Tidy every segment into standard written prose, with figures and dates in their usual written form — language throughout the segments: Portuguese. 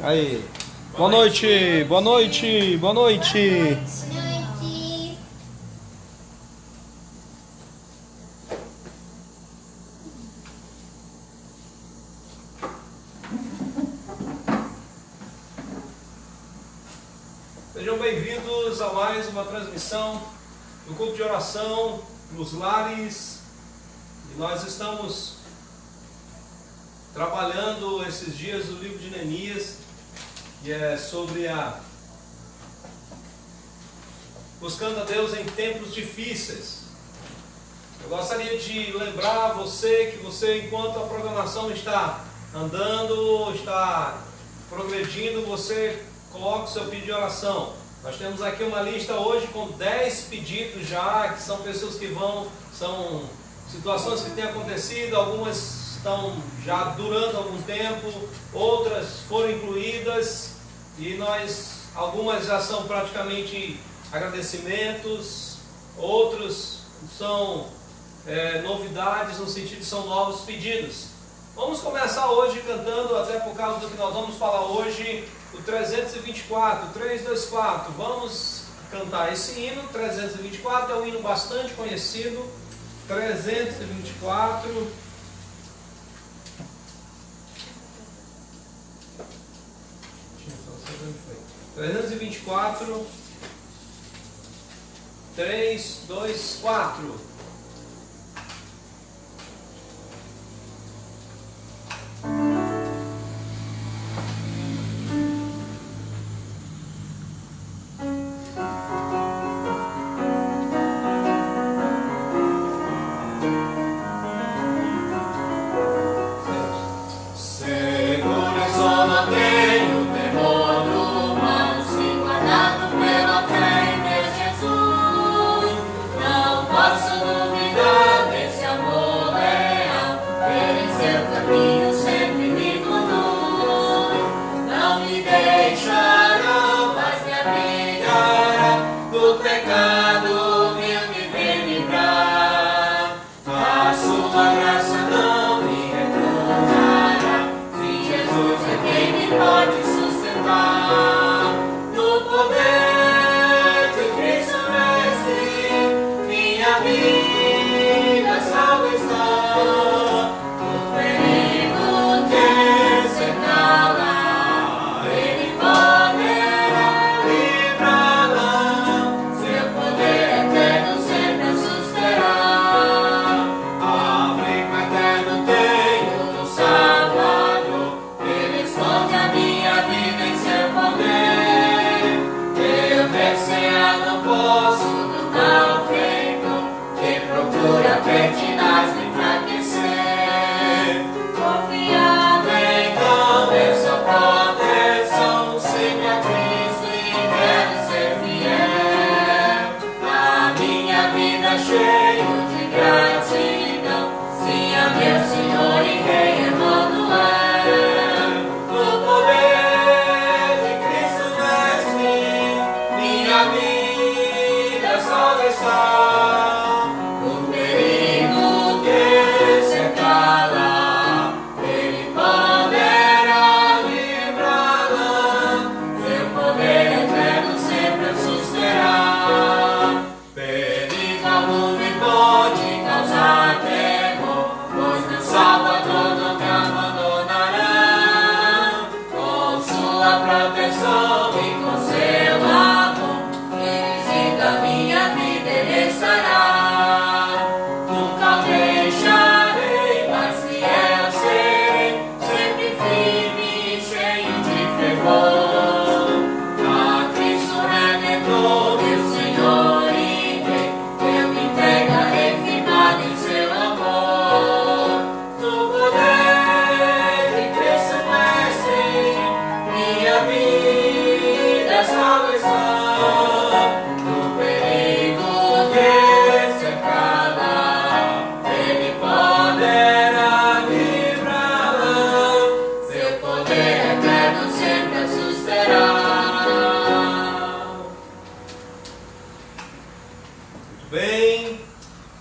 Aí. Boa noite, boa noite, boa noite. Sejam bem-vindos a mais uma transmissão do culto de oração nos lares. E nós estamos trabalhando esses dias o livro de Neemias, que é sobre buscando a Deus em tempos difíceis. Eu gostaria de lembrar você que você, enquanto a programação está andando, está progredindo, você coloque o seu pedido de oração. Nós temos aqui uma lista hoje com 10 pedidos já, que são pessoas que são situações que têm acontecido, algumas estão já durando algum tempo, outras foram incluídas e algumas já são praticamente agradecimentos, outros são novidades, no sentido de são novos pedidos. Vamos começar hoje cantando, até por causa do que nós vamos falar hoje, o 324, 324. Vamos cantar esse hino. 324 é um hino bastante conhecido. 324. (324) 3, 2, 4.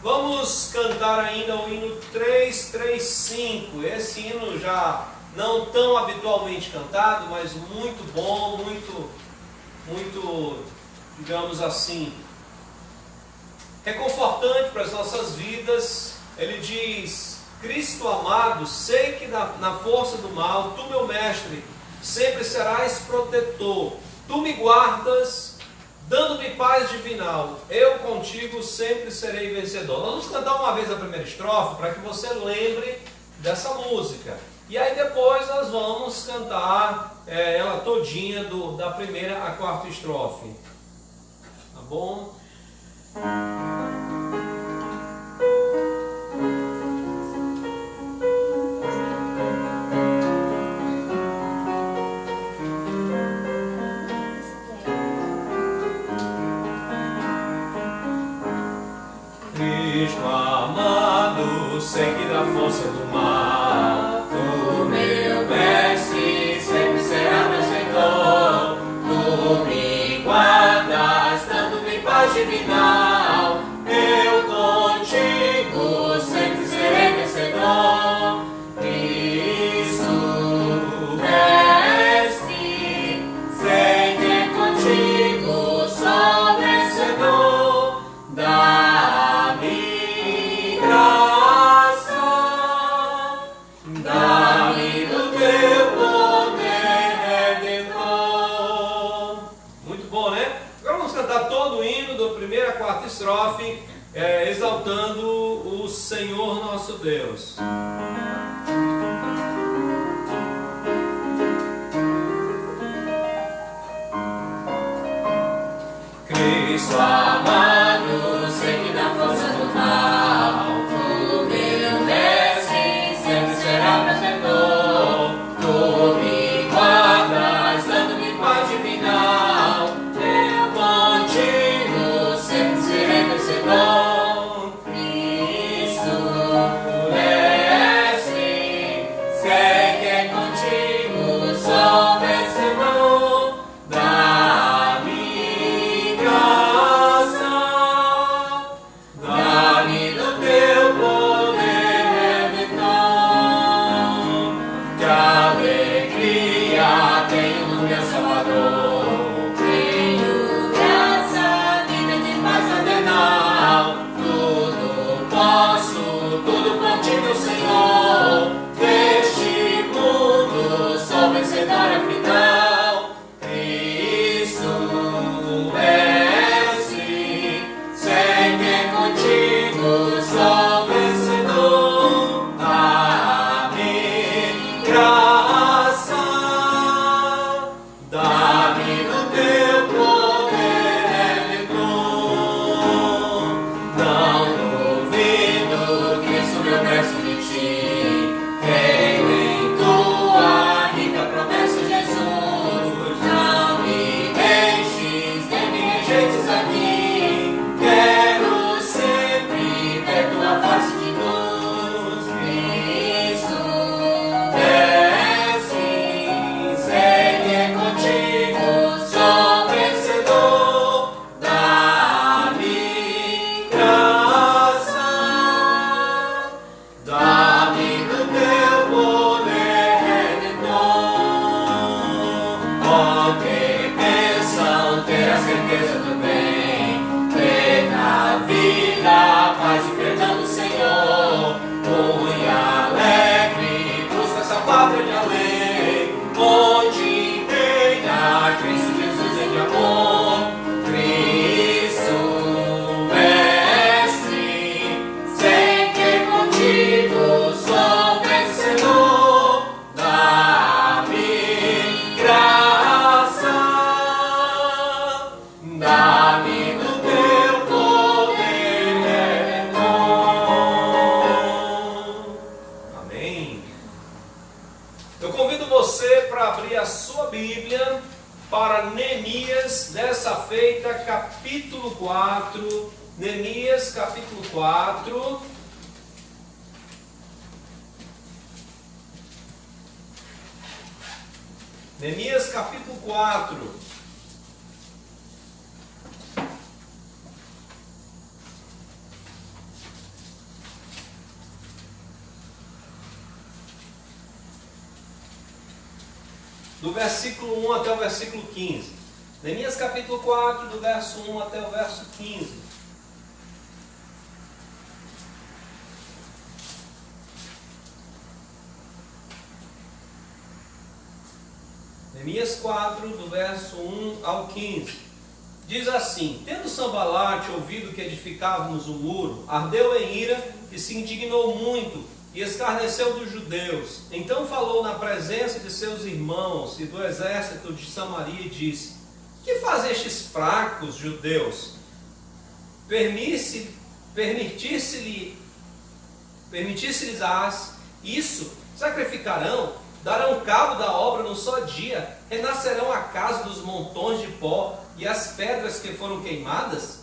Vamos cantar ainda o hino 335. Esse hino já não tão habitualmente cantado, mas muito bom, muito, digamos assim, reconfortante para as nossas vidas. Ele diz: Cristo amado, sei que na força do mal, tu, meu mestre, sempre serás protetor. Tu me guardas, dando-me paz divinal. Eu contigo sempre serei vencedor. Nós vamos cantar uma vez a primeira estrofe para que você lembre dessa música. E aí depois nós vamos cantar ela todinha da primeira à quarta estrofe. Tá bom? Cristo amado, sei que da força do mal, tu, meu mestre, sempre será meu Senhor. Tu me guardas, dando-me paz divinal. Eu contigo sempre serei vencedor. Cristo, mestre, sei que contigo sou vencedor. Dá-me graça, dá-me do teu poder redentor. Muito bom, né? Agora vamos cantar todo o hino da primeira à quarta estrofe, exaltando o Senhor nosso Deus. Cristo amado, sei que na força do mal, tu, meu mestre, sempre será protetor. Tu me guardas, dando-me paz divinal. Eu contigo sempre serei vencedor. Cristo, mestre, sei que contigo sou vencedor. Dá-me graça, dá-me do teu poder redentor. Que alegria tenho no meu Salvador. Tenho graça, vida de paz fraternal. Tudo posso, tudo contigo, Senhor. Neste mundo sou vencedor afinal. Cristo, mestre, sei que contigo sou vencedor. Dá-me graça, dá-me do teu poder redentor. Não duvido que sou meu mestre de ti. Creio em tua rica promessa, Jesus. Não me deixes, nem me rejeites aqui. Quero sempre ver tua face de luz. Cristo, mestre, sei que contigo sou vencedor. Dá-me graça, dá-me do teu poder redentor. Oh, que bênção ter a certeza do bem, ter na vida a paz e perdão do Senhor. Muito alegre, busca essa pátria de além, onde reina Cristo Jesus em amor. Cristo, mestre, sei que contigo sou vencedor. Dá-me graça, dá-me do teu poder redentor. Amém. Eu convido você para abrir a sua Bíblia para Neemias, dessa feita, capítulo 4. Neemias, capítulo 4. Neemias, capítulo 4. do versículo 1 até o versículo 15. Neemias capítulo 4, do verso 1 até o verso 15. Neemias 4, do verso 1 ao 15. Diz assim: tendo Sanbalate ouvido que edificávamos o muro, ardeu em ira e se indignou muito, e escarneceu dos judeus. Então falou na presença de seus irmãos e do exército de Samaria e disse: que fazem estes fracos judeus? Permitisse-lhes isso? Sacrificarão? Darão cabo da obra no só dia? Renascerão a casa dos montões de pó e as pedras que foram queimadas?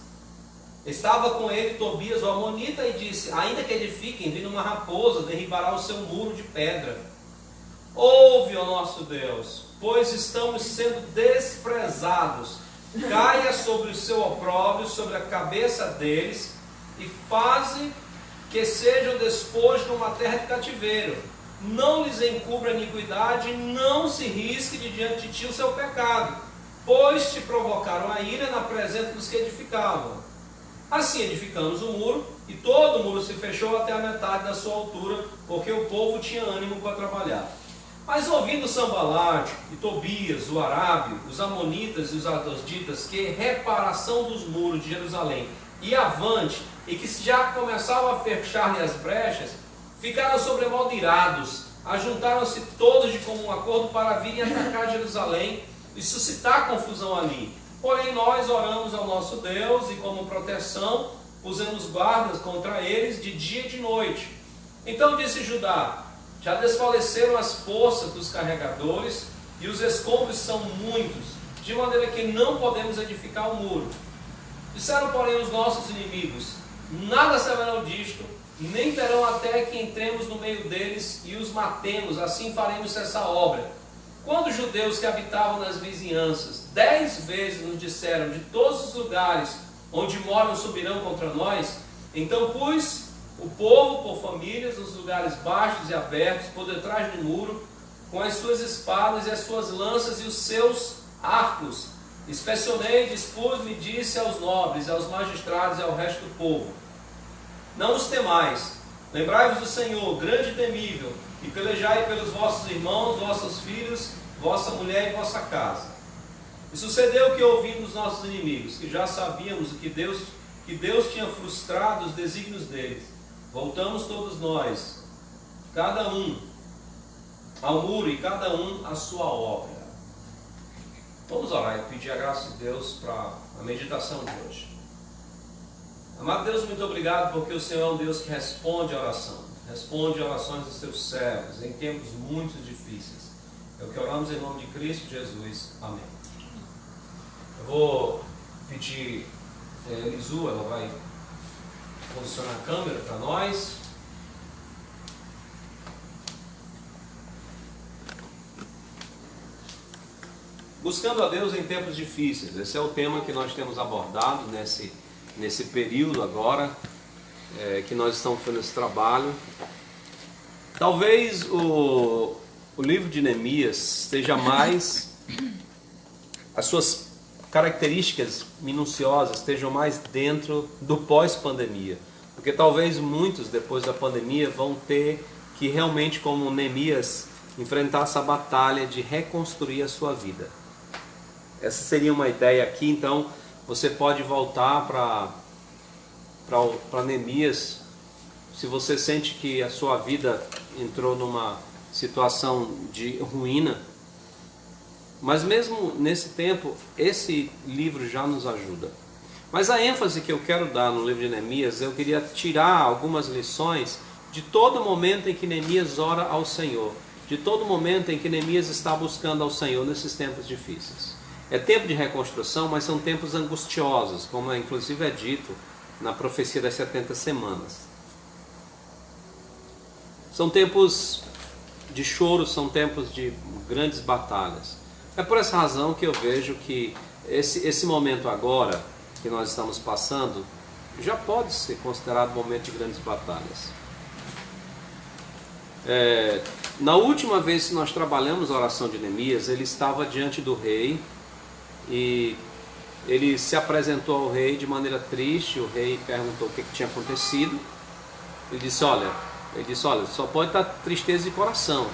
Estava com ele Tobias o amonita e disse: ainda que edifiquem, vindo uma raposa, derribará o seu muro de pedra. Ouve, ó nosso Deus, pois estamos sendo desprezados. Caia sobre o seu opróbrio, sobre a cabeça deles, e faze que sejam despojo numa terra de cativeiro. Não lhes encubra iniquidade, não se risque de diante de ti o seu pecado, pois te provocaram a ira na presença dos que edificavam. Assim edificamos o muro, e todo o muro se fechou até a metade da sua altura, porque o povo tinha ânimo para trabalhar. Mas ouvindo Sanbalate e Tobias, o arábio, os amonitas e os adosditas, que reparação dos muros de Jerusalém e avante, e que já começavam a fechar-lhe as brechas, ficaram sobremodo irados, ajuntaram-se todos de comum acordo para virem atacar Jerusalém e suscitar confusão ali. Porém nós oramos ao nosso Deus e como proteção pusemos guardas contra eles de dia e de noite. Então disse Judá: já desfaleceram as forças dos carregadores e os escombros são muitos, de maneira que não podemos edificar o muro. Disseram, porém, os nossos inimigos: nada saberão disto, nem terão até que entremos no meio deles e os matemos, assim faremos essa obra. Quando os judeus que habitavam nas vizinhanças 10 vezes nos disseram: de todos os lugares onde moram subirão contra nós, então pus o povo por famílias nos lugares baixos e abertos, por detrás do muro, com as suas espadas e as suas lanças e os seus arcos. Inspecionei, dispus-me e disse aos nobres, aos magistrados e ao resto do povo: não os temais, lembrai-vos do Senhor, grande e temível, e pelejai pelos vossos irmãos, vossos filhos, vossa mulher e vossa casa. E sucedeu que, ouvindo os nossos inimigos, que já sabíamos que Deus tinha frustrado os desígnios deles, voltamos todos nós, cada um ao muro e cada um à sua obra. Vamos orar e pedir a graça de Deus para a meditação de hoje. Amado Deus, muito obrigado porque o Senhor é um Deus que responde a oração, responde a orações dos seus servos em tempos muito difíceis. É o que oramos em nome de Cristo Jesus. Amém. Eu vou pedir Lizu, ela vai posicionar a câmera para nós. Buscando a Deus em tempos difíceis. Esse é o tema que nós temos abordado nesse período agora que nós estamos fazendo esse trabalho. Talvez o livro de Neemias esteja mais, as suas características minuciosas estejam mais dentro do pós-pandemia, porque talvez muitos depois da pandemia vão ter que realmente, como Neemias, enfrentar essa batalha de reconstruir a sua vida. Essa seria uma ideia aqui. Então você pode voltar para Neemias se você sente que a sua vida entrou numa situação de ruína. Mas mesmo nesse tempo, esse livro já nos ajuda. Mas a ênfase que eu quero dar no livro de Neemias, eu queria tirar algumas lições de todo momento em que Neemias ora ao Senhor, de todo momento em que Neemias está buscando ao Senhor nesses tempos difíceis. É tempo de reconstrução, mas são tempos angustiosos, como inclusive é dito na profecia das 70 semanas. São tempos de choro, são tempos de grandes batalhas. É por essa razão que eu vejo que esse momento agora que nós estamos passando já pode ser considerado um momento de grandes batalhas. Na última vez que nós trabalhamos a oração de Neemias, ele estava diante do rei e ele se apresentou ao rei de maneira triste. O rei perguntou o que tinha acontecido. Ele disse, olha, só pode estar tristeza de coração.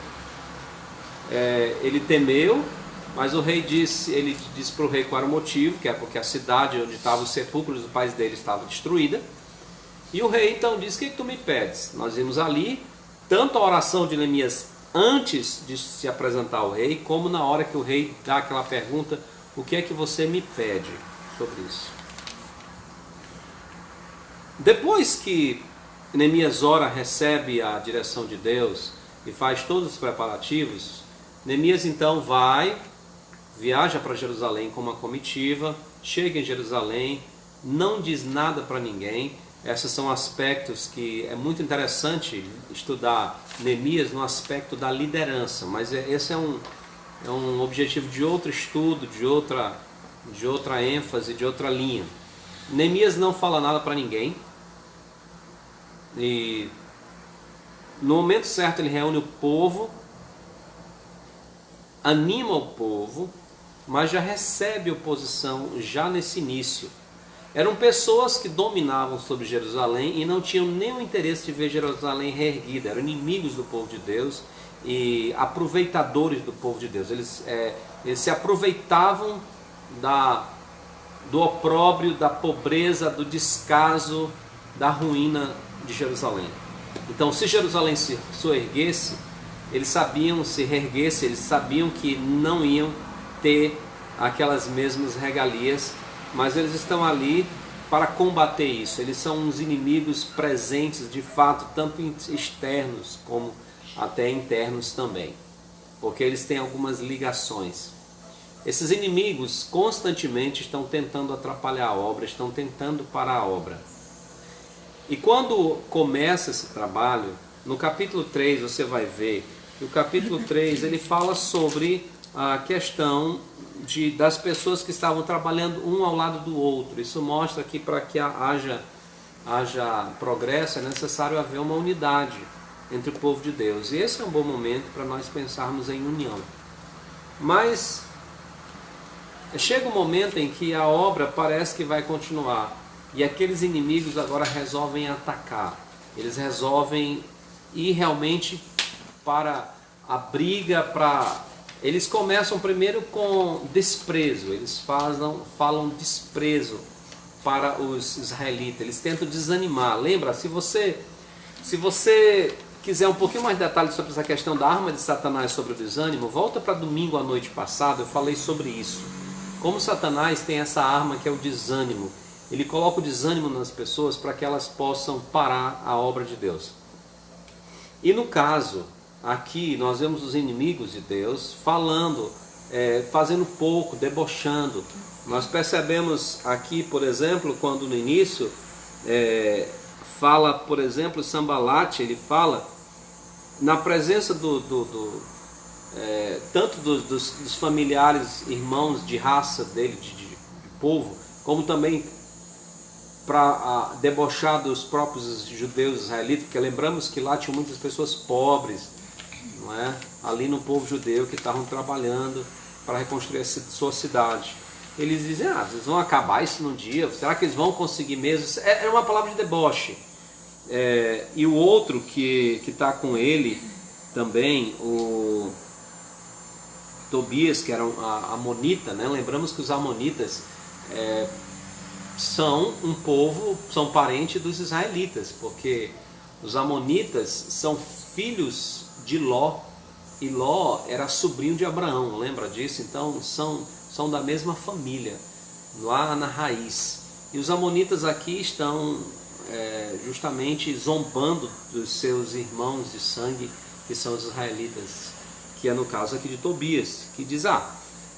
Ele temeu, mas o rei ele disse para o rei qual era o motivo, que é porque a cidade onde estavam os sepulcros dos pais dele estava destruída. E o rei então disse, o que tu me pedes? Nós vimos ali, tanto a oração de Neemias antes de se apresentar ao rei, como na hora que o rei dá aquela pergunta, o que é que você me pede sobre isso? Depois que Neemias ora, recebe a direção de Deus e faz todos os preparativos, Neemias então viaja para Jerusalém com uma comitiva, chega em Jerusalém, não diz nada para ninguém. Esses são aspectos que é muito interessante estudar Neemias no aspecto da liderança, mas esse é um objetivo de outro estudo, de outra ênfase, de outra linha. Neemias não fala nada para ninguém, e no momento certo ele reúne o povo, anima o povo, mas já recebe oposição já nesse início. Eram pessoas que dominavam sobre Jerusalém e não tinham nenhum interesse de ver Jerusalém reerguida. Eram inimigos do povo de Deus e aproveitadores do povo de Deus. Eles se aproveitavam do opróbrio, da pobreza, do descaso, da ruína de Jerusalém. Então, se Jerusalém se erguesse, eles sabiam, se reerguesse, eles sabiam que não iam ter aquelas mesmas regalias, mas eles estão ali para combater isso. Eles são uns inimigos presentes de fato, tanto externos como até internos também, porque eles têm algumas ligações. Esses inimigos constantemente estão tentando atrapalhar a obra, estão tentando parar a obra. E quando começa esse trabalho, no capítulo 3 você vai ver que o capítulo 3 ele fala sobre a questão das pessoas que estavam trabalhando um ao lado do outro. Isso mostra que para que haja progresso é necessário haver uma unidade entre o povo de Deus. E esse é um bom momento para nós pensarmos em união. Mas chega um momento em que a obra parece que vai continuar. E aqueles inimigos agora resolvem atacar. Eles resolvem ir realmente para a briga, eles começam primeiro com desprezo. Eles falam desprezo para os israelitas. Eles tentam desanimar. Lembra, se você quiser um pouquinho mais de detalhes sobre essa questão da arma de Satanás sobre o desânimo, volta para domingo à noite passada, eu falei sobre isso. Como Satanás tem essa arma que é o desânimo. Ele coloca o desânimo nas pessoas para que elas possam parar a obra de Deus. E no caso, aqui nós vemos os inimigos de Deus falando, fazendo pouco, debochando. Nós percebemos aqui, por exemplo, quando no início fala, por exemplo, Sambalate, ele fala na presença tanto dos familiares, irmãos de raça dele, de povo, como também para debochar dos próprios judeus israelitas, porque lembramos que lá tinham muitas pessoas pobres, não é? Ali no povo judeu que estavam trabalhando para reconstruir a sua cidade. Eles dizem, eles vão acabar isso num dia, será que eles vão conseguir mesmo? É uma palavra de deboche. E o outro que está com ele também, o Tobias, que era a amonita, né? Lembramos que os amonitas são um povo, são parentes dos israelitas, porque os amonitas são filhos de Ló, e Ló era sobrinho de Abraão, lembra disso? Então são da mesma família, lá na raiz. E os amonitas aqui estão justamente zombando dos seus irmãos de sangue, que são os israelitas, que é no caso aqui de Tobias, que diz,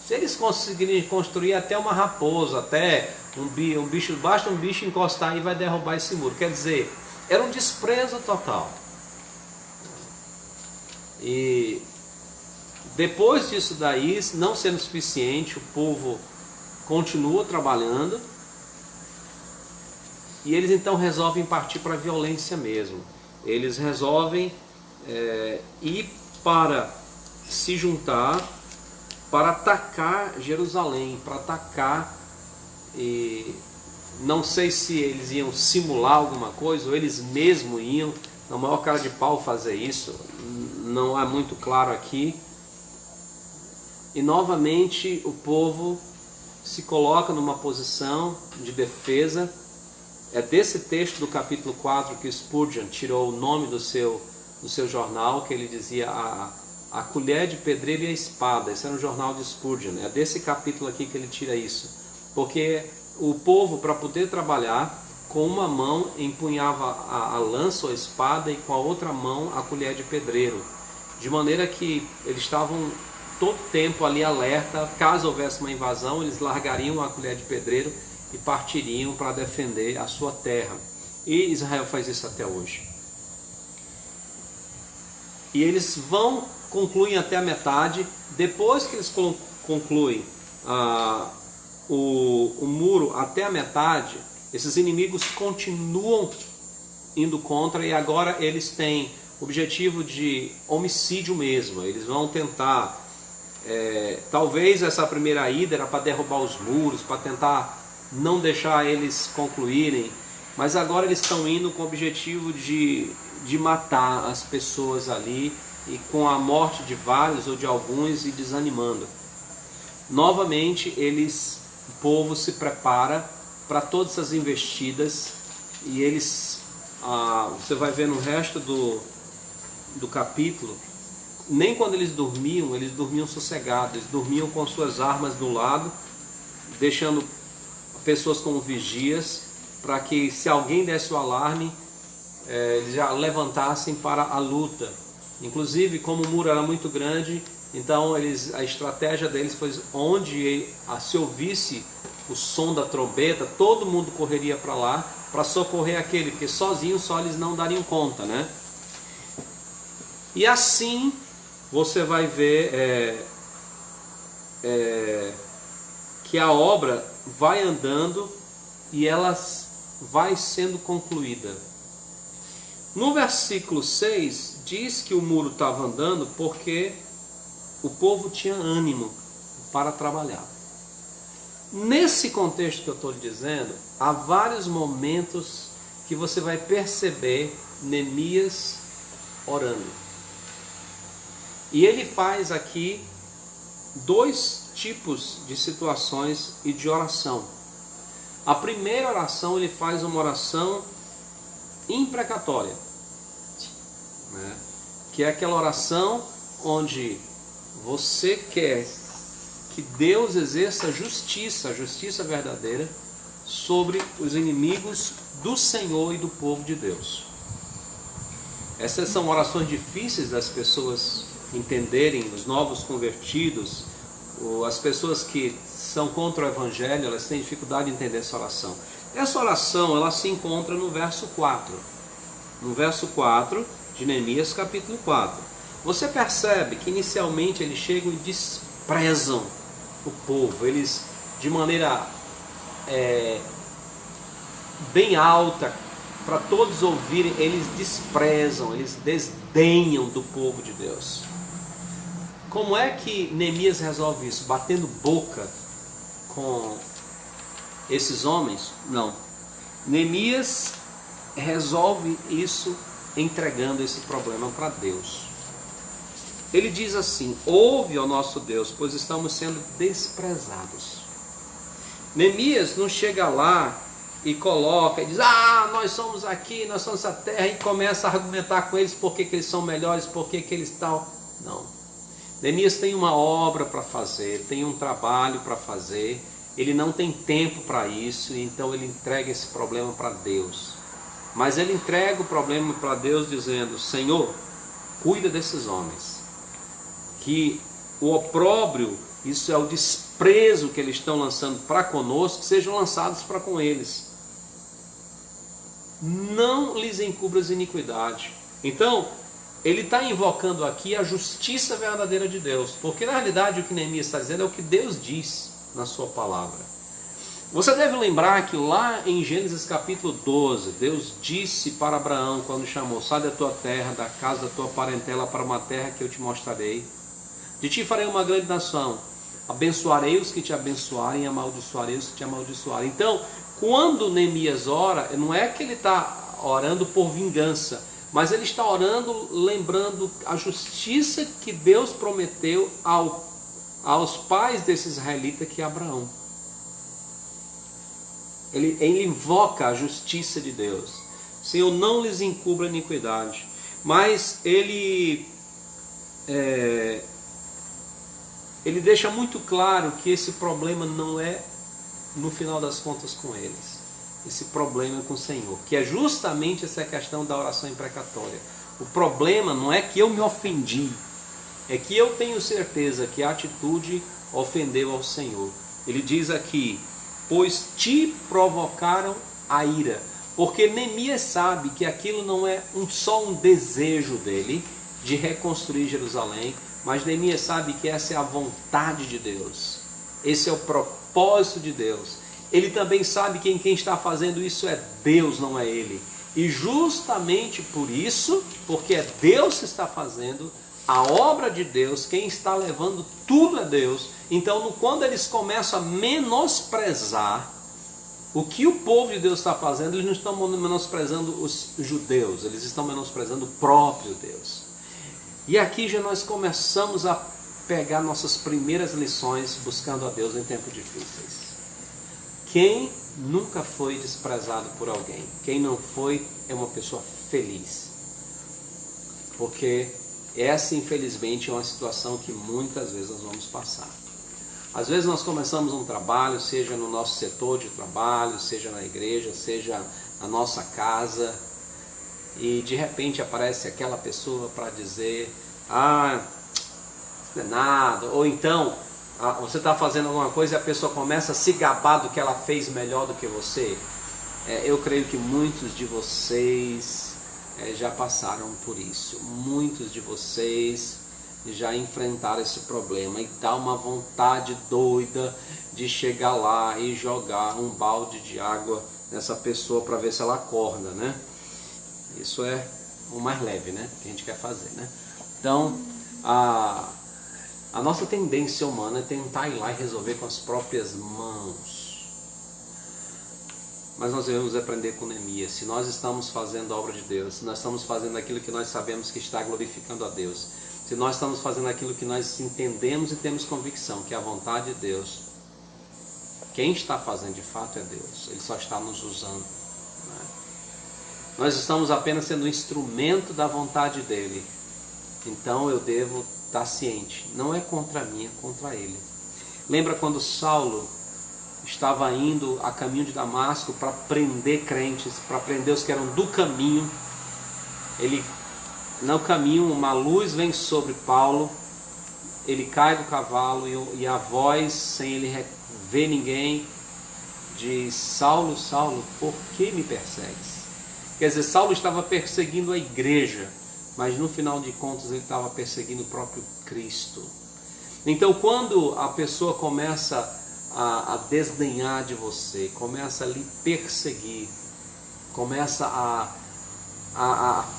se eles conseguirem construir até uma raposa, até um bicho, basta um bicho encostar e vai derrubar esse muro. Quer dizer, era um desprezo total. E depois disso daí, não sendo suficiente, o povo continua trabalhando e eles então resolvem partir para a violência mesmo. Eles resolvem ir para se juntar, para atacar Jerusalém, para atacar, e não sei se eles iam simular alguma coisa, ou eles mesmos iam, na maior cara de pau fazer isso, não é muito claro aqui. E novamente o povo se coloca numa posição de defesa. É desse texto do capítulo 4 que Spurgeon tirou o nome do seu jornal, que ele dizia a colher de pedreiro e a espada. Esse era um jornal de Spurgeon. É desse capítulo aqui que ele tira isso. Porque o povo, para poder trabalhar, com uma mão empunhava a lança ou a espada e com a outra mão a colher de pedreiro. De maneira que eles estavam todo tempo ali alerta, caso houvesse uma invasão, eles largariam a colher de pedreiro e partiriam para defender a sua terra. E Israel faz isso até hoje. E eles concluem até a metade. Depois que eles concluem o muro até a metade, esses inimigos continuam indo contra, e agora eles têm objetivo de homicídio mesmo. Eles vão tentar, talvez essa primeira ida era para derrubar os muros, para tentar não deixar eles concluírem, mas agora eles estão indo com o objetivo de matar as pessoas ali, e com a morte de vários ou de alguns, e desanimando. Novamente o povo se prepara para todas essas investidas, e eles, você vai ver no resto do capítulo, nem quando eles dormiam sossegados, eles dormiam com suas armas do lado, deixando pessoas como vigias, para que se alguém desse o alarme, eles já levantassem para a luta. Inclusive, como o muro era muito grande, então a estratégia deles foi, onde se ouvisse o som da trombeta, todo mundo correria para lá para socorrer aquele, porque sozinhos só eles não dariam conta, né? E assim você vai ver que a obra vai andando e ela vai sendo concluída. No versículo 6 diz que o muro estava andando porque o povo tinha ânimo para trabalhar. Nesse contexto que eu estou lhe dizendo, há vários momentos que você vai perceber Neemias orando. E ele faz aqui dois tipos de situações e de oração. A primeira oração, ele faz uma oração imprecatória, né? Que é aquela oração onde você quer que Deus exerça a justiça verdadeira sobre os inimigos do Senhor e do povo de Deus. Essas são orações difíceis das pessoas entenderem, os novos convertidos, as pessoas que são contra o Evangelho, elas têm dificuldade de entender essa oração. Essa oração, ela se encontra no verso 4. No verso 4 de Neemias capítulo 4. Você percebe que inicialmente eles chegam e desprezam o povo. Eles, de maneira bem alta, para todos ouvirem, eles desprezam, eles desdenham do povo de Deus. Como é que Neemias resolve isso? Batendo boca com esses homens? Não. Neemias resolve isso entregando esse problema para Deus. Ele diz assim: ouve, ó nosso Deus, pois estamos sendo desprezados. Neemias não chega lá e coloca e diz: nós somos aqui, nós somos essa terra, e começa a argumentar com eles por que eles são melhores, por que eles tal. Não. Neemias tem uma obra para fazer, tem um trabalho para fazer, ele não tem tempo para isso, então ele entrega esse problema para Deus. Mas ele entrega o problema para Deus dizendo: Senhor, cuida desses homens, que o opróbrio, isso é o desprezo que eles estão lançando para conosco, sejam lançados para com eles. Não lhes encubras iniquidade. Então, ele está invocando aqui a justiça verdadeira de Deus, porque na realidade o que Neemias está dizendo é o que Deus diz na sua palavra. Você deve lembrar que lá em Gênesis capítulo 12, Deus disse para Abraão, quando chamou: sai da tua terra, da casa da tua parentela, para uma terra que eu te mostrarei. De ti farei uma grande nação, abençoarei os que te abençoarem e amaldiçoarei os que te amaldiçoarem. Então, quando Neemias ora, não é que ele está orando por vingança, mas ele está orando lembrando a justiça que Deus prometeu aos pais desse israelita, que é Abraão. Ele invoca a justiça de Deus. Senhor, não lhes encubra iniquidade. Mas ele deixa muito claro que esse problema não é, no final das contas, com eles. Esse problema é com o Senhor. Que é justamente essa questão da oração imprecatória. O problema não é que eu me ofendi. É que eu tenho certeza que a atitude ofendeu ao Senhor. Ele diz aqui: pois te provocaram a ira. Porque Neemias sabe que aquilo não é só um desejo dele de reconstruir Jerusalém, mas Neemias sabe que essa é a vontade de Deus. Esse é o propósito de Deus. Ele também sabe que quem está fazendo isso é Deus, não é ele. E justamente por isso, porque é Deus que está fazendo a obra de Deus, quem está levando tudo é Deus. Então, quando eles começam a menosprezar o que o povo de Deus está fazendo, eles não estão menosprezando os judeus, eles estão menosprezando o próprio Deus. E aqui já nós começamos a pegar nossas primeiras lições buscando a Deus em tempos difíceis. Quem nunca foi desprezado por alguém? Quem não foi é uma pessoa feliz. Porque essa, infelizmente, é uma situação que muitas vezes nós vamos passar. Às vezes nós começamos um trabalho, seja no nosso setor de trabalho, seja na igreja, seja na nossa casa, e de repente aparece aquela pessoa para dizer: ah, isso não é nada. Ou então, você está fazendo alguma coisa e a pessoa começa a se gabar do que ela fez melhor do que você. Eu creio que muitos de vocês já passaram por isso. Muitos de vocês já enfrentaram esse problema e dá uma vontade doida de chegar lá e jogar um balde de água nessa pessoa para ver se ela acorda, né? Isso é o mais leve, né? Que a gente quer fazer, né? Então, a nossa tendência humana é tentar ir lá e resolver com as próprias mãos. Mas nós devemos aprender com Neemias. Se nós estamos fazendo a obra de Deus, se nós estamos fazendo aquilo que nós sabemos que está glorificando a Deus, se nós estamos fazendo aquilo que nós entendemos e temos convicção que é a vontade de Deus, quem está fazendo de fato é Deus. Ele só está nos usando, né? Nós estamos apenas sendo um instrumento da vontade dele. Então eu devo estar ciente, não é contra mim, é contra ele. Lembra quando Saulo estava indo a caminho de Damasco para prender crentes, para prender os que eram do caminho? No caminho, uma luz vem sobre Paulo, ele cai do cavalo e a voz, sem ele ver ninguém, diz: Saulo, Saulo, por que me persegues? Quer dizer, Saulo estava perseguindo a igreja, mas no final de contas ele estava perseguindo o próprio Cristo. Então, quando a pessoa começa a desdenhar de você, começa a lhe perseguir, começa a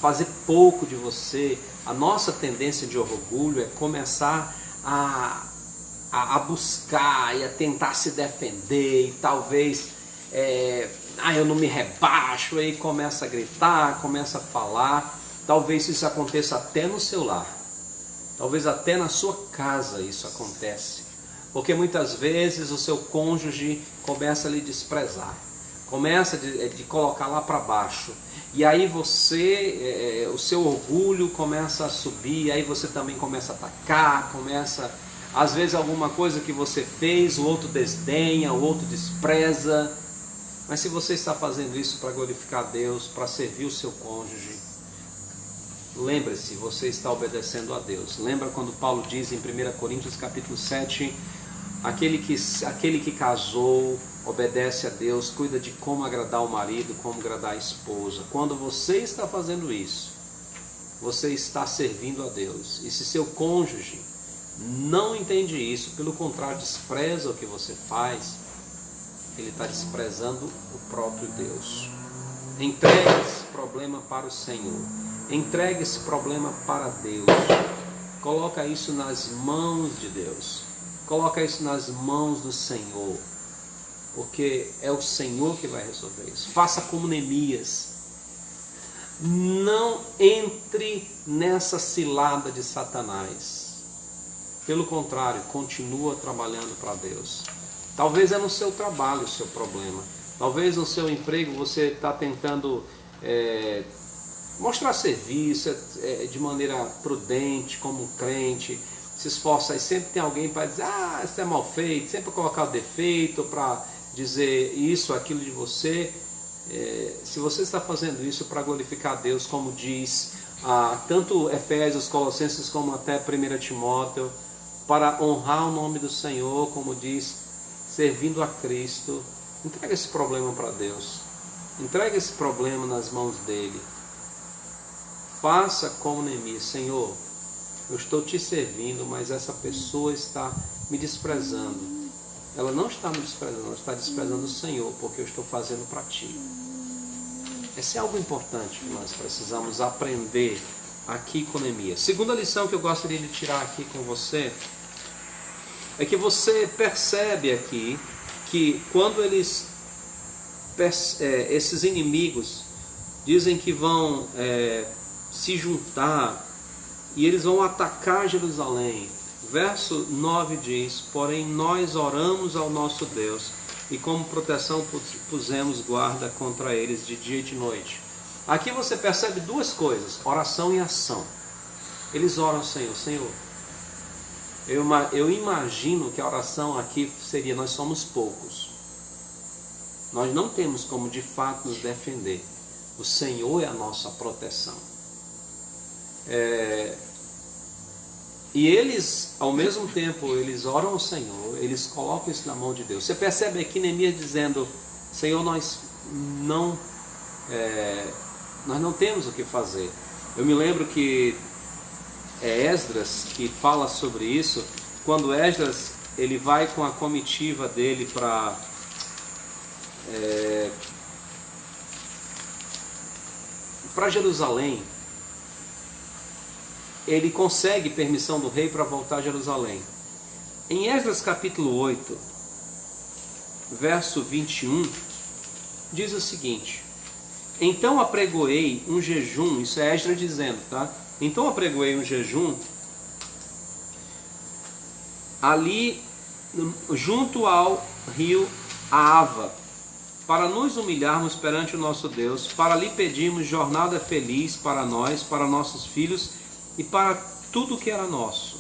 fazer pouco de você, a nossa tendência de orgulho é começar a buscar e a tentar se defender, e talvez eu não me rebaixo, aí começa a gritar, começa a falar. Talvez isso aconteça até no seu lar, talvez até na sua casa isso acontece, porque muitas vezes o seu cônjuge começa a lhe desprezar, começa de colocar lá para baixo, e aí você, o seu orgulho começa a subir, aí você também começa a atacar, às vezes alguma coisa que você fez, o outro desdenha, o outro despreza. Mas se você está fazendo isso para glorificar a Deus, para servir o seu cônjuge, lembre-se, você está obedecendo a Deus. Lembra quando Paulo diz em 1 Coríntios capítulo 7, aquele que casou, obedece a Deus, cuida de como agradar o marido, como agradar a esposa. Quando você está fazendo isso, você está servindo a Deus. E se seu cônjuge não entende isso, pelo contrário, despreza o que você faz, ele está desprezando o próprio Deus. Entregue esse problema para o Senhor. Entregue esse problema para Deus. Coloca isso nas mãos de Deus. Coloca isso nas mãos do Senhor. Porque é o Senhor que vai resolver isso. Faça como Neemias. Não entre nessa cilada de Satanás. Pelo contrário, continua trabalhando para Deus. Talvez é no seu trabalho o seu problema. Talvez no seu emprego você está tentando mostrar serviço de maneira prudente, como crente, se esforça, e sempre tem alguém para dizer, isso é mal feito, sempre colocar o defeito para dizer isso, aquilo de você. Se você está fazendo isso para glorificar a Deus, como diz tanto Efésios, Colossenses, como até 1 Timóteo, para honrar o nome do Senhor, como diz, servindo a Cristo, entrega esse problema para Deus. Entrega esse problema nas mãos dele. Faça como Neemias. Senhor, eu estou te servindo, mas essa pessoa está me desprezando. Ela não está me desprezando, ela está desprezando o Senhor, porque eu estou fazendo para ti. Esse é algo importante que nós precisamos aprender aqui com Neemias. Segunda lição que eu gostaria de tirar aqui com você é que você percebe aqui que quando esses inimigos dizem que vão se juntar e eles vão atacar Jerusalém, verso 9 diz, porém nós oramos ao nosso Deus e como proteção pusemos guarda contra eles de dia e de noite. Aqui você percebe duas coisas, oração e ação. Eles oram ao Senhor, Senhor, eu imagino que a oração aqui seria, nós somos poucos, nós não temos como de fato nos defender, o Senhor é a nossa proteção. E eles, ao mesmo tempo, eles oram ao Senhor, eles colocam isso na mão de Deus. Você percebe aqui Neemias dizendo, Senhor, nós não temos o que fazer. Eu me lembro que Esdras que fala sobre isso, quando Esdras ele vai com a comitiva dele para Jerusalém, ele consegue permissão do rei para voltar a Jerusalém. Em Esdras capítulo 8, verso 21, diz o seguinte, então apregoei um jejum, isso é Esdras dizendo, tá? Então apregoei um jejum ali junto ao rio Ava, para nos humilharmos perante o nosso Deus, para lhe pedirmos jornada feliz para nós, para nossos filhos e para tudo que era nosso.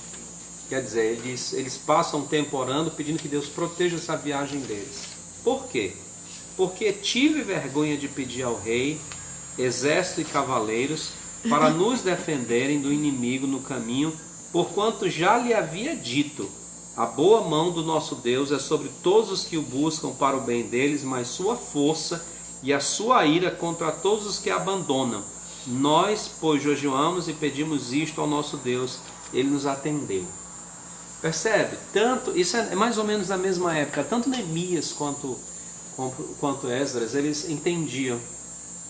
Quer dizer, eles passam um tempo orando, pedindo que Deus proteja essa viagem deles. Por quê? Porque tive vergonha de pedir ao rei, exército e cavaleiros, para nos defenderem do inimigo no caminho, porquanto já lhe havia dito, a boa mão do nosso Deus é sobre todos os que o buscam para o bem deles, mas sua força e a sua ira contra todos os que abandonam. Nós, pois, jejuamos e pedimos isto ao nosso Deus, ele nos atendeu. Percebe? Isso é mais ou menos da mesma época, tanto Neemias quanto Esdras, eles entendiam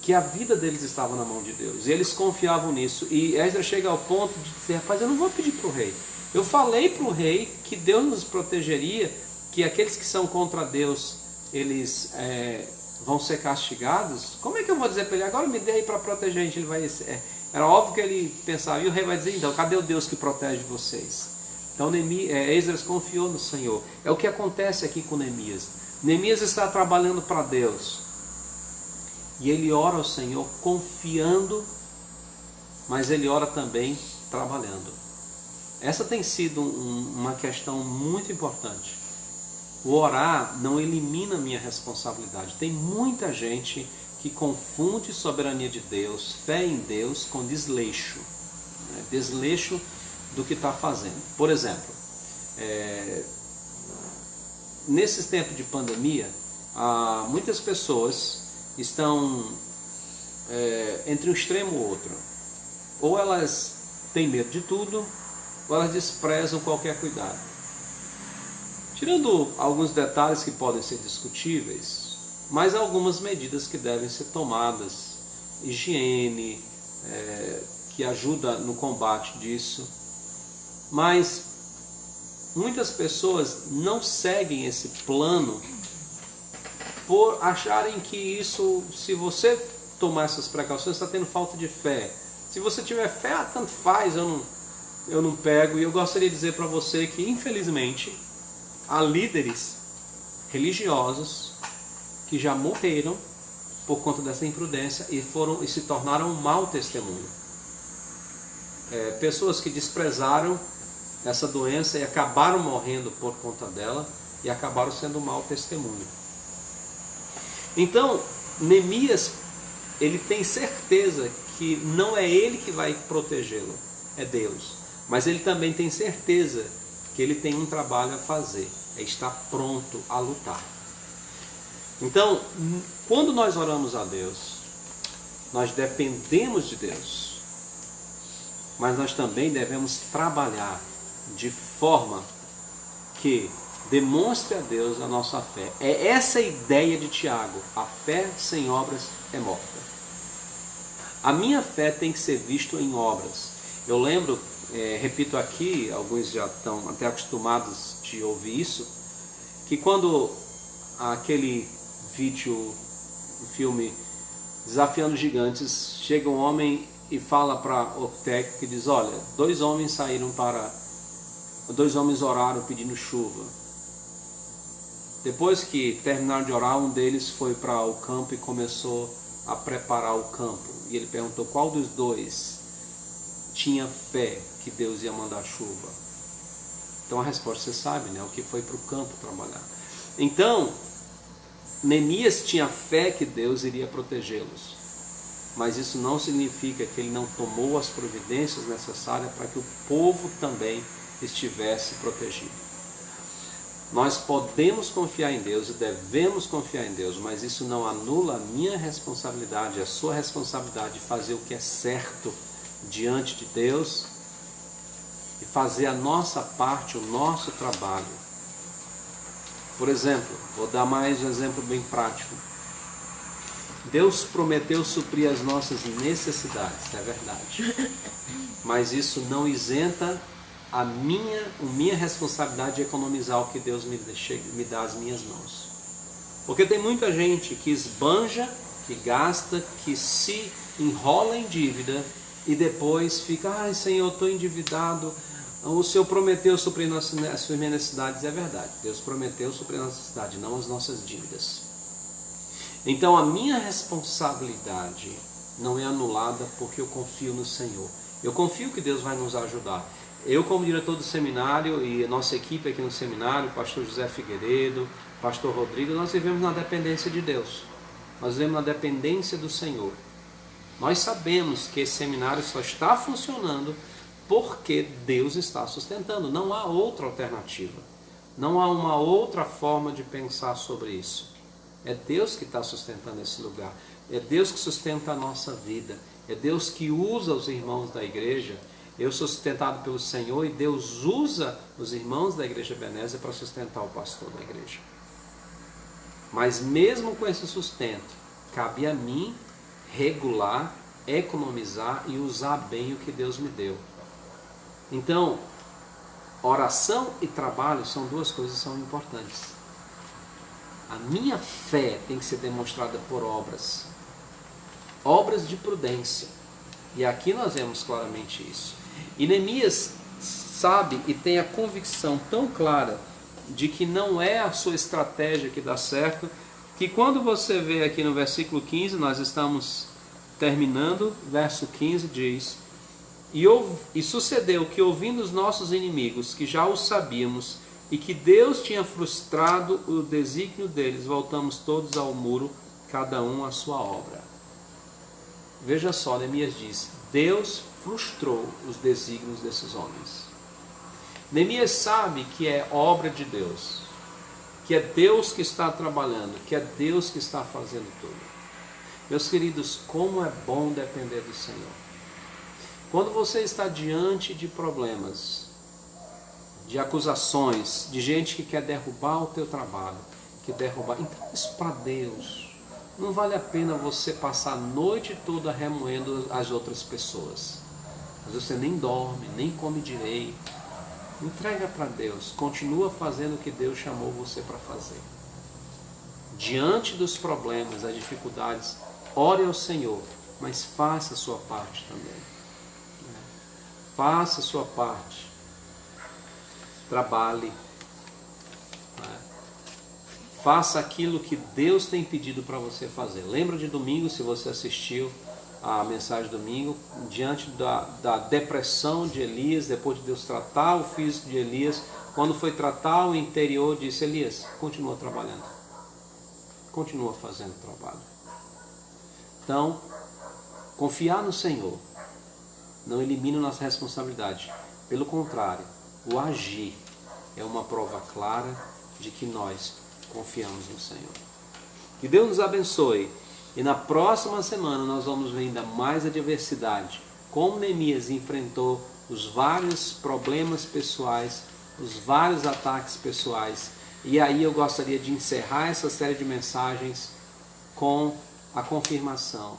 que a vida deles estava na mão de Deus, e eles confiavam nisso, e Esdras chega ao ponto de dizer, rapaz, eu não vou pedir para o rei, eu falei para o rei que Deus nos protegeria, que aqueles que são contra Deus, eles vão ser castigados, como é que eu vou dizer para ele, agora me dê aí para proteger a gente, ele vai... Era óbvio que ele pensava, e o rei vai dizer, então, cadê o Deus que protege vocês? Então Esdras confiou no Senhor, é o que acontece aqui com Neemias. Neemias está trabalhando para Deus, e ele ora ao Senhor confiando, mas ele ora também trabalhando. Essa tem sido uma questão muito importante. O orar não elimina a minha responsabilidade. Tem muita gente que confunde soberania de Deus, fé em Deus, com desleixo. Desleixo do que está fazendo. Por exemplo, nesses tempos de pandemia, muitas pessoas estão entre um extremo e outro. Ou elas têm medo de tudo, ou elas desprezam qualquer cuidado. Tirando alguns detalhes que podem ser discutíveis, mas algumas medidas que devem ser tomadas, higiene, que ajuda no combate disso. Mas muitas pessoas não seguem esse plano por acharem que isso, se você tomar essas precauções, está tendo falta de fé. Se você tiver fé, tanto faz, eu não pego. E eu gostaria de dizer para você que, infelizmente, há líderes religiosos que já morreram por conta dessa imprudência e se tornaram um mau testemunho. Pessoas que desprezaram essa doença e acabaram morrendo por conta dela e acabaram sendo um mau testemunho. Então, Neemias, ele tem certeza que não é ele que vai protegê-lo, é Deus. Mas ele também tem certeza que ele tem um trabalho a fazer, é estar pronto a lutar. Então, quando nós oramos a Deus, nós dependemos de Deus, mas nós também devemos trabalhar de forma que demonstre a Deus a nossa fé. É essa a ideia de Tiago: a fé sem obras é morta. A minha fé tem que ser vista em obras. Eu lembro, repito aqui, alguns já estão até acostumados de ouvir isso, que quando aquele vídeo, o filme Desafiando Gigantes, chega um homem e fala para o técnico que diz: olha, dois homens oraram pedindo chuva. Depois que terminaram de orar, um deles foi para o campo e começou a preparar o campo. E ele perguntou qual dos dois tinha fé que Deus ia mandar chuva. Então a resposta você sabe, né? O que foi para o campo trabalhar. Então, Neemias tinha fé que Deus iria protegê-los. Mas isso não significa que ele não tomou as providências necessárias para que o povo também estivesse protegido. Nós podemos confiar em Deus e devemos confiar em Deus, mas isso não anula a minha responsabilidade, a sua responsabilidade de fazer o que é certo diante de Deus e fazer a nossa parte, o nosso trabalho. Por exemplo, vou dar mais um exemplo bem prático. Deus prometeu suprir as nossas necessidades, é verdade. Mas isso não isenta a minha responsabilidade de economizar o que Deus me dá às minhas mãos. Porque tem muita gente que esbanja, que gasta, que se enrola em dívida e depois fica: ai Senhor, eu estou endividado. O Senhor prometeu suprir as minhas necessidades, é verdade. Deus prometeu suprir as nossas necessidades, não as nossas dívidas. Então a minha responsabilidade não é anulada porque eu confio no Senhor. Eu confio que Deus vai nos ajudar. Eu, como diretor do seminário, e a nossa equipe aqui no seminário, pastor José Figueiredo, pastor Rodrigo, nós vivemos na dependência de Deus. Nós vivemos na dependência do Senhor. Nós sabemos que esse seminário só está funcionando porque Deus está sustentando. Não há outra alternativa. Não há uma outra forma de pensar sobre isso. É Deus que está sustentando esse lugar. É Deus que sustenta a nossa vida. É Deus que usa os irmãos da igreja. Eu sou sustentado pelo Senhor e Deus usa os irmãos da igreja Ebenezer para sustentar o pastor da igreja. Mas mesmo com esse sustento, cabe a mim regular, economizar e usar bem o que Deus me deu. Então, oração e trabalho são duas coisas que são importantes. A minha fé tem que ser demonstrada por obras. Obras de prudência. E aqui nós vemos claramente isso. E Neemias sabe e tem a convicção tão clara de que não é a sua estratégia que dá certo, que quando você vê aqui no versículo 15, nós estamos terminando, verso 15 diz: E sucedeu que, ouvindo os nossos inimigos, que já o sabíamos, e que Deus tinha frustrado o desígnio deles, voltamos todos ao muro, cada um à sua obra. Veja só, Neemias diz: Deus frustrou os desígnios desses homens. Neemias sabe que é obra de Deus, que é Deus que está trabalhando, que é Deus que está fazendo tudo. Meus queridos, como é bom depender do Senhor. Quando você está diante de problemas, de acusações, de gente que quer derrubar o teu trabalho, que derrubar. Então isso para Deus. Não vale a pena você passar a noite toda remoendo as outras pessoas. Às vezes você nem dorme, nem come direito. Entrega para Deus. Continua fazendo o que Deus chamou você para fazer. Diante dos problemas, das dificuldades, ore ao Senhor, mas faça a sua parte também. Faça a sua parte. Trabalhe. Faça aquilo que Deus tem pedido para você fazer. Lembra de domingo, se você assistiu a mensagem de domingo, diante da depressão de Elias, depois de Deus tratar o físico de Elias, quando foi tratar o interior, disse: Elias, continua trabalhando. Continua fazendo o trabalho. Então, confiar no Senhor não elimina nossa responsabilidade. Pelo contrário, o agir é uma prova clara de que nós confiamos no Senhor. Que Deus nos abençoe. E na próxima semana nós vamos ver ainda mais adversidade. Como Neemias enfrentou os vários problemas pessoais, os vários ataques pessoais. E aí eu gostaria de encerrar essa série de mensagens com a confirmação.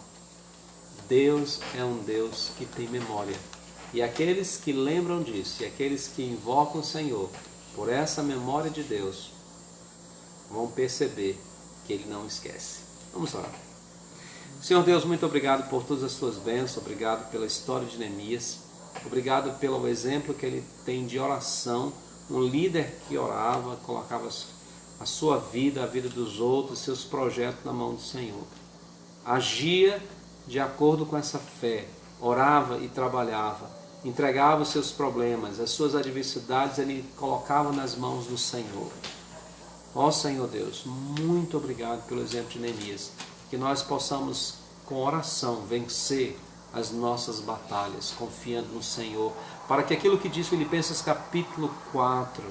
Deus é um Deus que tem memória. E aqueles que lembram disso, e aqueles que invocam o Senhor por essa memória de Deus, vão perceber que Ele não esquece. Vamos orar. Senhor Deus, muito obrigado por todas as tuas bênçãos, obrigado pela história de Neemias, obrigado pelo exemplo que ele tem de oração, um líder que orava, colocava a sua vida, a vida dos outros, seus projetos na mão do Senhor. Agia de acordo com essa fé, orava e trabalhava, entregava os seus problemas, as suas adversidades ele colocava nas mãos do Senhor. Ó Senhor Deus, muito obrigado pelo exemplo de Neemias, que nós possamos com oração vencer as nossas batalhas, confiando no Senhor, para que aquilo que diz Filipenses capítulo 4,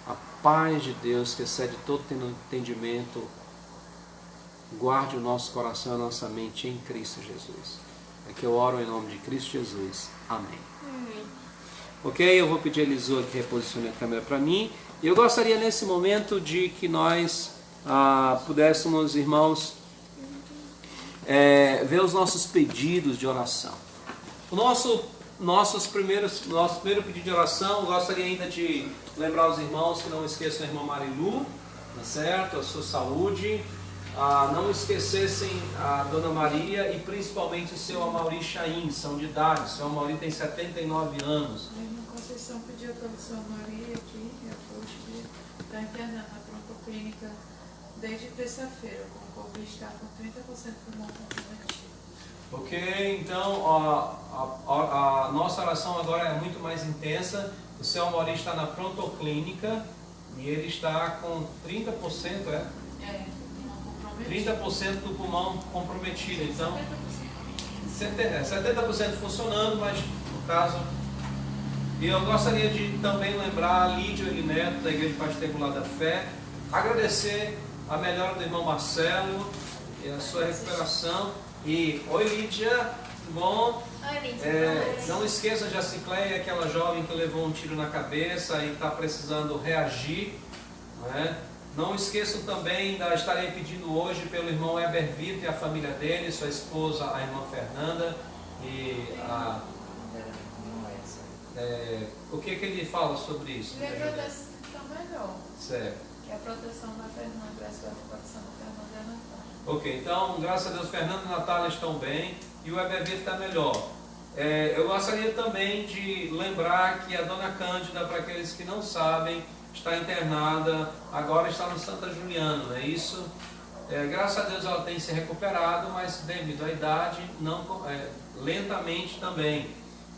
a paz de Deus que excede todo entendimento, guarde o nosso coração e a nossa mente em Cristo Jesus. É que eu oro em nome de Cristo Jesus. Amém. Ok, eu vou pedir a Elisua que reposicione a câmera para mim. E eu gostaria nesse momento de que nós pudéssemos, irmãos, ver os nossos pedidos de oração. O nosso primeiro pedido de oração, eu gostaria ainda de lembrar os irmãos que não esqueçam a irmã Marilu, tá certo? A sua saúde. Não esquecessem a Dona Maria e principalmente o seu Amauri Chaim, são de idade. O seu Amauri tem 79 anos. A irmã Conceição pediu para o seu Amauri aqui, está internada na Prontoclínica desde terça-feira. O Covid está com 30% do pulmão comprometido. Ok, então a nossa oração agora é muito mais intensa. O seu Amauri está na Prontoclínica e ele está com 30%, 30% do pulmão comprometido, então 70% funcionando, mas no caso. E eu gostaria de também lembrar a Lídia Elineto, da Igreja Particular da Fé, agradecer a melhora do irmão Marcelo e a sua recuperação. E oi Lídia, tudo bom? Oi Lídia. Não esqueçam de a Cicleia, aquela jovem que levou um tiro na cabeça e está precisando reagir, não é? Não esqueçam também, estarei pedindo hoje pelo irmão Heber Vitor e a família dele, sua esposa, a irmã Fernanda. E o que ele fala sobre isso? Ele agradece está melhor. Certo. Que a proteção da Fernanda, graças a proteção da Fernanda e a Natália. Ok, então, graças a Deus, Fernanda e Natália estão bem e o Heber Vitor está melhor. Eu gostaria também de lembrar que a dona Cândida, para aqueles que não sabem, está internada, agora está no Santa Juliana, não é isso? Graças a Deus ela tem se recuperado, mas devido à idade, lentamente também.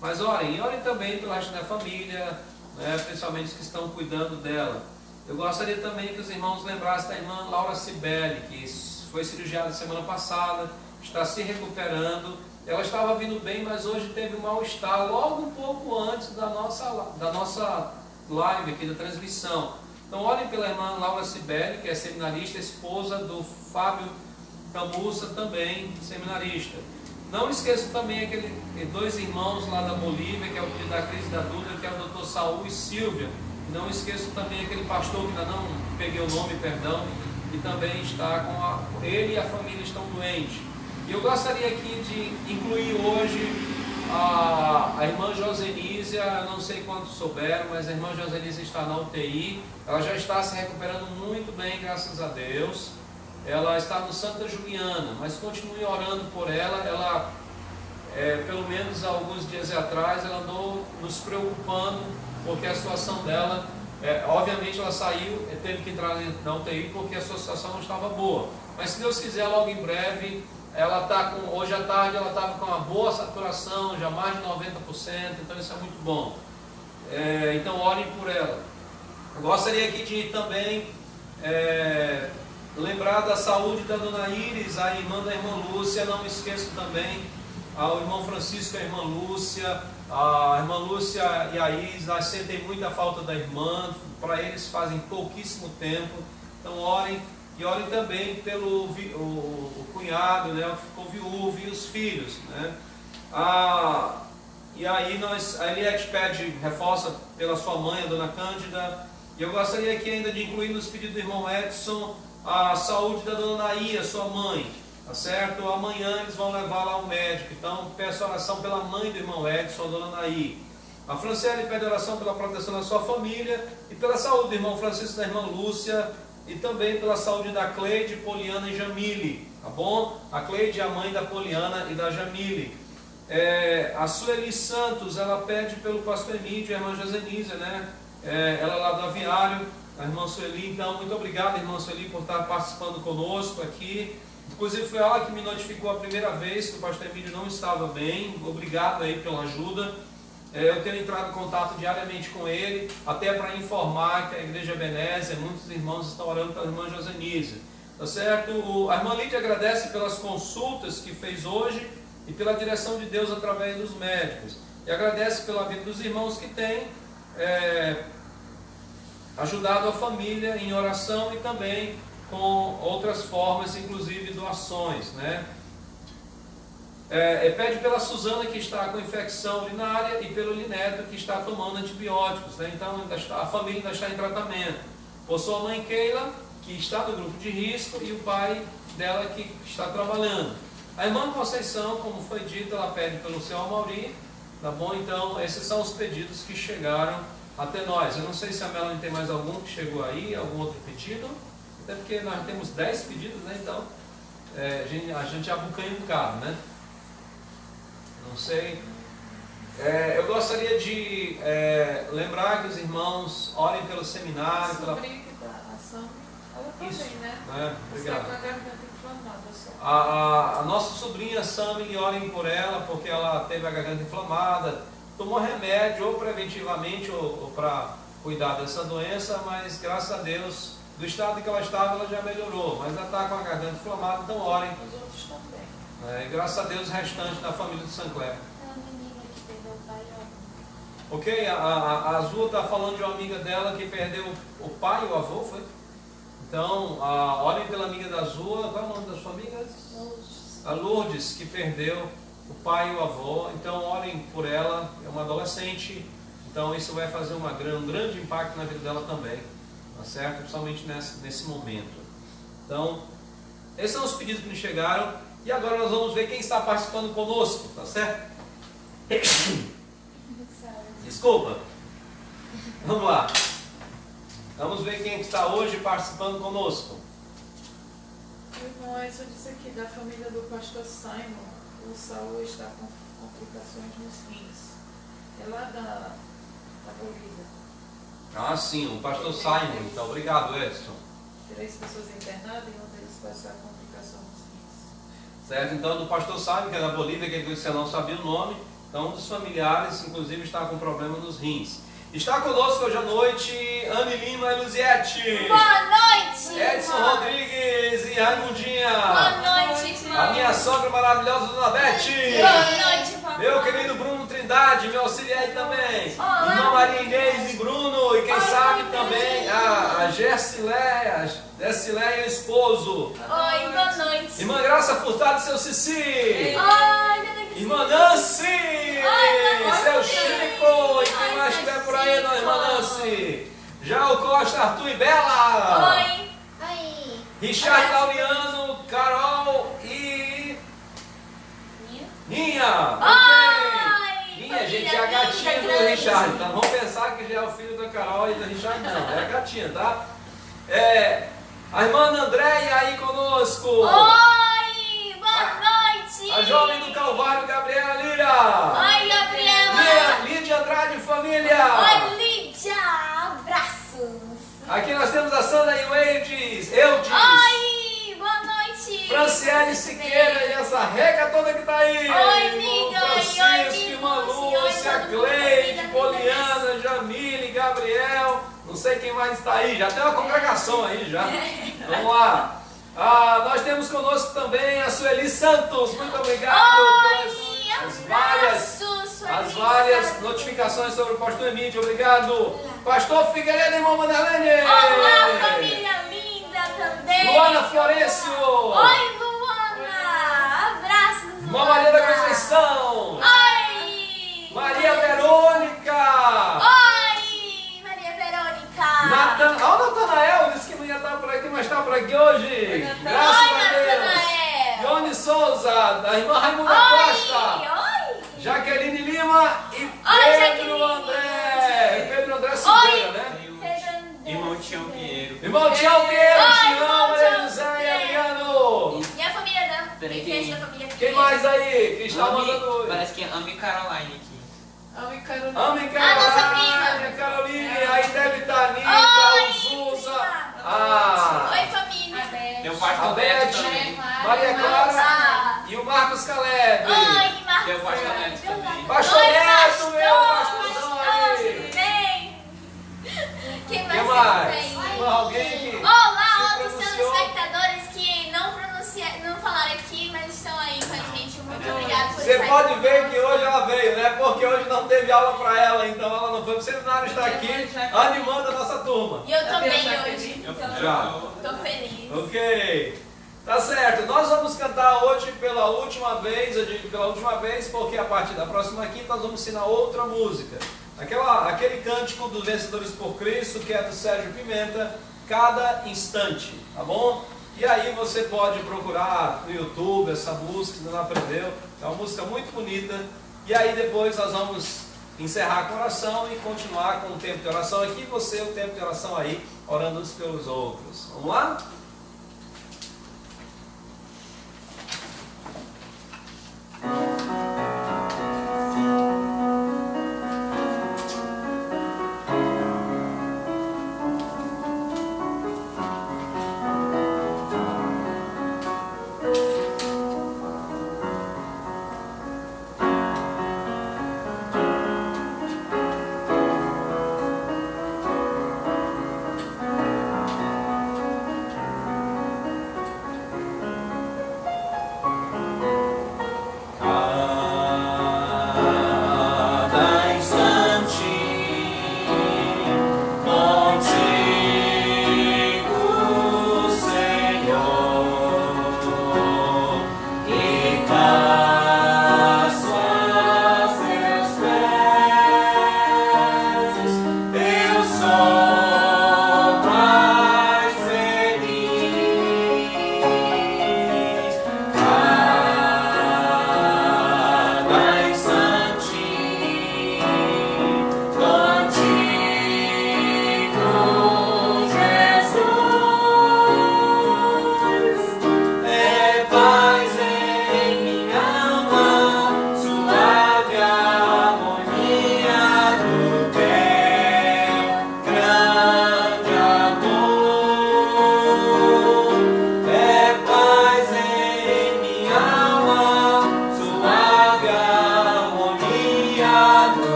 Mas orem também pela resto da família, né, principalmente os que estão cuidando dela. Eu gostaria também que os irmãos lembrassem da irmã Laura Cibele, que foi cirurgiada semana passada, está se recuperando. Ela estava vindo bem, mas hoje teve um mal-estar logo um pouco antes da nossa live aqui da transmissão. Então orem pela irmã Laura Cibele, que é seminarista, esposa do Fábio Camussa, também seminarista. Não esqueçam também aqueles dois irmãos lá da Bolívia, que é o filho da Cris e da Duda, que é o Dr. Saul e Silvia, Não esqueço também aquele pastor que ainda não peguei o nome, perdão, que também está com ele e a família estão doentes. E eu gostaria aqui de incluir hoje a irmã Josenísia, não sei quantos souberam, mas a irmã Josenísia está na UTI, ela já está se recuperando muito bem, graças a Deus. Ela está no Santa Juliana, mas continue orando por ela. Ela, pelo menos alguns dias atrás, ela andou nos preocupando, porque a situação dela, obviamente ela saiu, teve que entrar na UTI porque a sua situação não estava boa. Mas se Deus quiser, logo em breve, ela está com, hoje à tarde ela estava com uma boa saturação, já mais de 90%, então isso é muito bom. Então orem por ela. Eu gostaria aqui de também lembrar da saúde da dona Iris, a irmã da irmã Lúcia. Não me esqueço também ao irmão Francisco e a irmã Lúcia. A irmã Lúcia e a Iris sentem muita falta da irmã, para eles fazem pouquíssimo tempo. Então orem. E orem também pelo o cunhado, né, que ficou viúvo, e os filhos, né? E aí a Eliette reforça pela sua mãe, a dona Cândida. E eu gostaria aqui ainda de incluir nos pedidos do irmão Edson a saúde da dona Naia, sua mãe, tá certo? Amanhã eles vão levar lá ao médico, então peço oração pela mãe do irmão Edson, a dona Naia. A Franciele pede oração pela proteção da sua família e pela saúde do irmão Francisco e da irmã Lúcia, e também pela saúde da Cleide, Poliana e Jamile, tá bom? A Cleide é a mãe da Poliana e da Jamile. A Sueli Santos, ela pede pelo pastor Emílio e a irmã Josenísia, né? Ela lá do Aviário, a irmã Sueli. Então, muito obrigado, irmã Sueli, por estar participando conosco aqui. Inclusive foi ela que me notificou a primeira vez que o pastor Emílio não estava bem. Obrigado aí pela ajuda. Eu tenho entrado em contato diariamente com ele, até para informar que a Igreja Ebenezer, muitos irmãos estão orando pela irmã Josenísia, tá certo? A irmã Lídia agradece pelas consultas que fez hoje e pela direção de Deus através dos médicos, e agradece pela vida dos irmãos que têm ajudado a família em oração e também com outras formas, inclusive doações, né? Pede pela Suzana, que está com infecção urinária, e pelo Lineto, que está tomando antibióticos, né? Então a família ainda está em tratamento. Por sua mãe Keila, que está no grupo de risco, e o pai dela, que está trabalhando. A irmã Conceição, como foi dito, ela pede pelo seu Amauri, tá bom? Então esses são os pedidos que chegaram até nós. Eu não sei se a Melanie tem mais algum que chegou aí, algum outro pedido, até porque nós temos 10 pedidos, né? Então a gente abucanha um bocado, né? Não sei. Eu gostaria de lembrar que os irmãos orem pelo seminário. Pela... A ação, ela também, Isso, né? obrigado. Você tá com a garganta inflamada só. A nossa sobrinha Sammy, orem por ela, porque ela teve a garganta inflamada, tomou remédio ou preventivamente ou para cuidar dessa doença, mas graças a Deus, do estado que ela estava, ela já melhorou, mas ela está com a garganta inflamada, então orem. Os outros também. Graças a Deus, o restante da família de Sancler. A menina que perdeu o pai e o avô. Ok, a Azul está falando de uma amiga dela que perdeu o pai e o avô, foi? Então, orem pela amiga da Azul. Qual é o nome da sua amiga? Lourdes. A Lourdes, que perdeu o pai e o avô. Então, orem por ela, é uma adolescente. Então, isso vai fazer um grande impacto na vida dela também, tá certo? Principalmente nesse momento. Então, esses são os pedidos que nos chegaram. E agora nós vamos ver quem está participando conosco, tá certo? Desculpa. Vamos lá. Vamos ver quem está hoje participando conosco. O irmão Edson disse aqui da família do pastor Simon. O Saul está com complicações nos rins. É lá da Bolívia. Sim, o pastor Simon. Então, obrigado, Edson. 3 pessoas internadas e um deles vai estar com complicação nos rins. Certo? Então, do pastor Simon, que é da Bolívia, que você não sabia o nome. Então, um dos familiares, inclusive, está com problema nos rins. Está conosco hoje à noite Anne Lima e Luziette. Boa noite, Edson irmã. Rodrigues e Raimundinha. Boa noite, irmã. A minha sogra maravilhosa, Dona Beth. Boa noite, papai. Meu querido Bruno Trindade, meu auxiliar aí também. Olá. Irmã Maria Inês e Bruno. E quem Olá, sabe Inês. também a Gersileia e o esposo. Oi, boa noite. Irmã Graça Furtado e seu Cici. Oi, meu Deus. Irmã Nancy. Ai, Seu Nancy. Chico. E quem Ai, mais seu estiver por aí, não, irmã Chico. Nancy. Jael Costa, Arthur e Bela. Oi. Oi. Richard Lauliano, Carol e Ninha. Oi. Ninha, gente, é a Família gatinha linda, do grande. Richard. Então vamos pensar que já é o filho da Carol e do Richard, não. É a gatinha, tá? A irmã Andréia aí conosco. Oi. Boa noite. A jovem do Calvário, Gabriela Lira. Oi, Gabriela. Lídia Andrade Família. Oi, Lídia. Abraços. Aqui nós temos a Sandra e o Eudes. Oi. Boa noite. Franciele Siqueira e essa reca toda que tá aí. Oi, Irmão amiga. Francisco, Oi, irmã Lúcia. Lúcia, Oi, todo mundo. Cleide, Vida, Poliana, Jamile, Gabriel. Não sei quem mais está aí. Já tem uma congregação aí já. Vamos lá. Nós temos conosco também a Sueli Santos. Muito obrigado Oi. as várias notificações sobre o pastor Emílio. Obrigado. Pastor Figueiredo, irmão Mandarlene. Olá, família linda também. Luana Florencio. Oi, Luana. Abraços, Luana. Irmã Maria da Conceição. Oi. Maria Verônica. Oi, Maria Verônica. Ó, o Natanael disse que não ia estar por aqui, mas está por aqui hoje. Graças Oi, a Deus. Natanael. Ione Souza, da irmã Raimunda Oi. Costa. Oi. Jaqueline Lima e Pedro Jaqueline. André. Pedro André Silveira, Oi. né? Irmão Tião Pinheiro. Irmão Tião Pinheiro, Oi, te irmão amo, Tião José e Pinheiro. Adriano. E a família da Peraí, igreja da família. Quem mais aí que está mandando oi? Parece que é Ami Caroline aqui. Oi, Carolina. Ame A nossa Caroline, Caroline, aí deve estar a Anitta, Oi, o Zuza, Oi, família. Tem o a pastor Beto Beth, também. Maria Clara Ah. e o Marcos Caleb. Oi, Marcos. Tem o pastor Neto também. Pastor Oi, Neto, meu pastor, pastorzão pastor, aí. tudo bem? Quem mais? Quem mais? Tem? Alguém que Olá, se outros pronunciou? telespectadores que não falaram aqui, mas estão aí com a gente. Muito obrigada por Você estar pode aqui ver conosco. que hoje ela veio, né? Porque hoje não teve aula para ela, então ela não foi para o seminário, está aqui animando a nossa turma. E eu também Já hoje. Então, Já. tô feliz. Ok. Tá certo. Nós vamos cantar hoje pela última vez, eu digo pela última vez, porque a partir da próxima quinta nós vamos ensinar outra música. Aquele cântico dos Vencedores por Cristo, que é do Sérgio Pimenta, Cada Instante, tá bom? E aí você pode procurar no YouTube essa música, se não aprendeu. É uma música muito bonita. E aí depois nós vamos encerrar com oração e continuar com o tempo de oração aqui. Você, o tempo de oração aí, orando uns pelos outros. Vamos lá?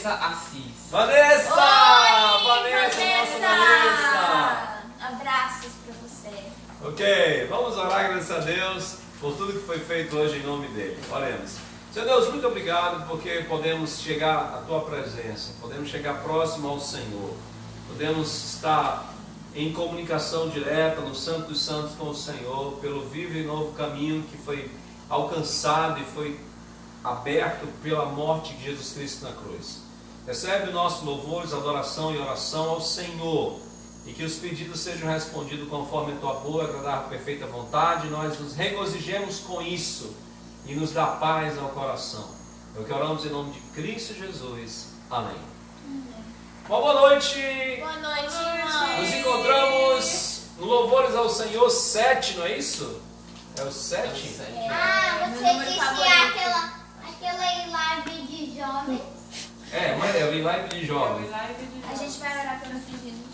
Vanessa Assis. Vanessa! Oi, Vanessa, nossa Vanessa! Abraços pra você. Ok, vamos orar e agradecer a Deus por tudo que foi feito hoje em nome dele. Oremos. Senhor Deus, muito obrigado porque podemos chegar à tua presença, podemos chegar próximo ao Senhor, podemos estar em comunicação direta no Santo dos Santos com o Senhor, pelo vivo e novo caminho que foi alcançado e foi aberto pela morte de Jesus Cristo na cruz. Recebe o nosso louvor, adoração e oração ao Senhor, e que os pedidos sejam respondidos conforme a tua boa, agradável, perfeita vontade. Nós nos regozijemos com isso e nos dá paz ao coração. É o que oramos em nome de Cristo Jesus. Amém. Uma boa noite. Boa noite, irmão. Nos encontramos no Louvores ao Senhor 7, não é isso? É o 7? Ah, meu você número disse favorito. aquela live de jovens. É, mas é o live de jovens. Live de A gente vai orar pelo fim de